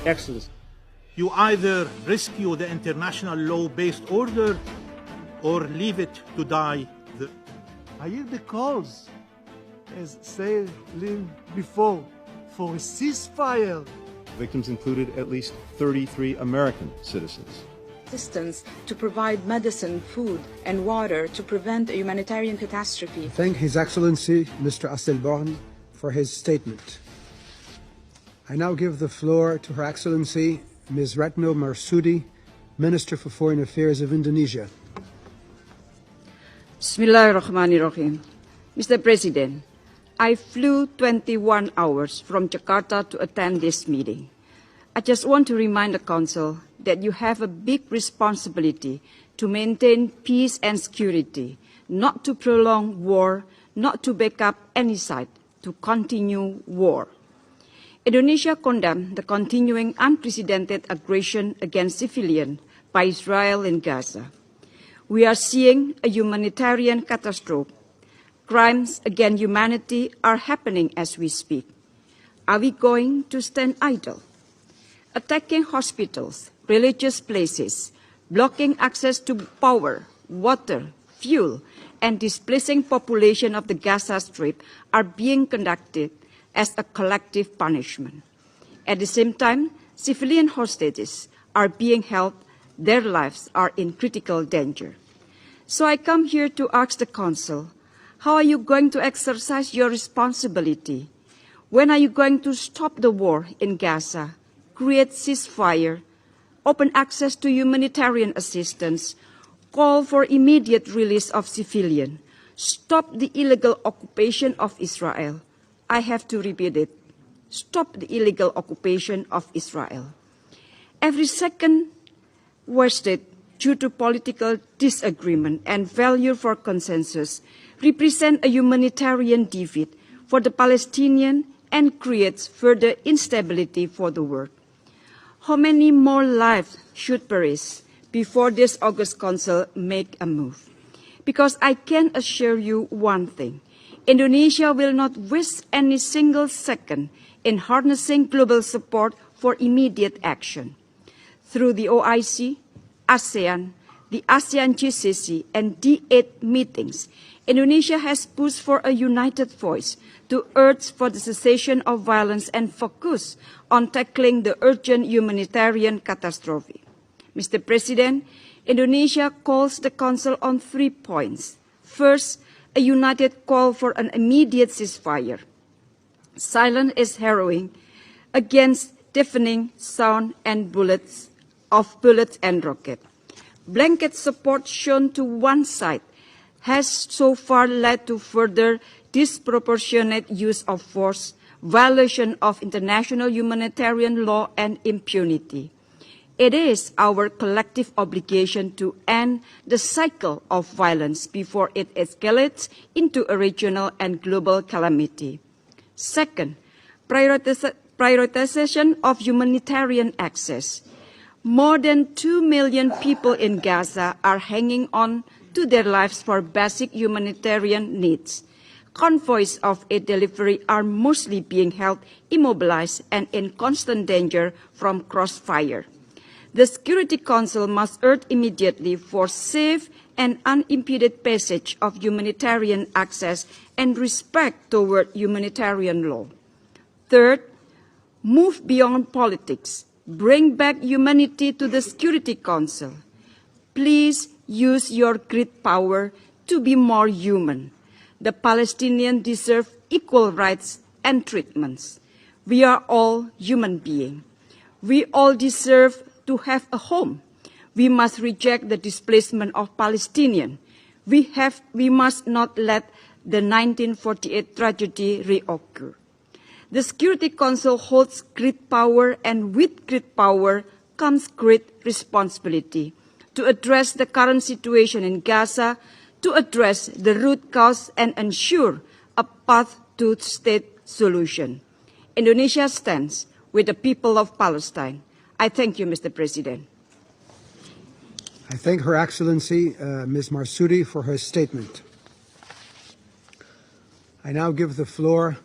Excellency, you either rescue the international law-based order or leave it to die. I hear the calls, as said before, for a ceasefire. Victims included at least 33 American citizens. Assistance to provide medicine, food, and water to prevent a humanitarian catastrophe. Thank His Excellency, Mr. Asselborn, for his statement. I now give the floor to Her Excellency, Ms. Retno Marsudi, Minister for Foreign Affairs of Indonesia. Bismillahirrahmanirrahim. Mr. President, I flew 21 hours from Jakarta to attend this meeting. I just want to remind the Council that you have a big responsibility to maintain peace and security, not to prolong war, not to back up any side, to continue war. Indonesia condemned the continuing unprecedented aggression against civilians by Israel in Gaza. We are seeing a humanitarian catastrophe. Crimes against humanity are happening as we speak. Are we going to stand idle? Attacking hospitals, religious places, blocking access to power, water, fuel, and displacing population of the Gaza Strip are being conducted as a collective punishment. At the same time, civilian hostages are being held. Their lives are in critical danger. So I come here to ask the Council, how are you going to exercise your responsibility? When are you going to stop the war in Gaza, create ceasefire, open access to humanitarian assistance, call for immediate release of civilians, stop the illegal occupation of Israel? I have to repeat it. Stop the illegal occupation of Israel. Every second wasted due to political disagreement and failure for consensus represent a humanitarian defeat for the Palestinians and creates further instability for the world. How many more lives should perish before this August Council make a move? Because I can assure you one thing, Indonesia will not waste any single second in harnessing global support for immediate action. Through the OIC, ASEAN, the ASEAN GCC, and D8 meetings, Indonesia has pushed for a united voice to urge for the cessation of violence and focus on tackling the urgent humanitarian catastrophe. Mr. President, Indonesia calls the Council on 3 points. First, a united call for an immediate ceasefire. Silence is harrowing against deafening sound and bullets and rockets. Blanket support shown to one side has so far led to further disproportionate use of force, violation of international humanitarian law, and impunity. It is our collective obligation to end the cycle of violence before it escalates into a regional and global calamity. Second, prioritization of humanitarian access. More than 2 million people in Gaza are hanging on to their lives for basic humanitarian needs. Convoys of aid delivery are mostly being held immobilized and in constant danger from crossfire. The Security Council must urge immediately for safe and unimpeded passage of humanitarian access and respect toward humanitarian law. Third, move beyond politics. Bring back humanity to the Security Council. Please use your great power to be more human. The Palestinians deserve equal rights and treatments. We are all human beings. We all deserve to have a home. We must reject the displacement of Palestinians. We must not let the 1948 tragedy reoccur. The Security Council holds great power, and with great power comes great responsibility to address the current situation in Gaza, to address the root cause and ensure a path to state solution. Indonesia stands with the people of Palestine. I thank you, Mr. President. I thank Her Excellency, Ms. Marsudi, for her statement. I now give the floor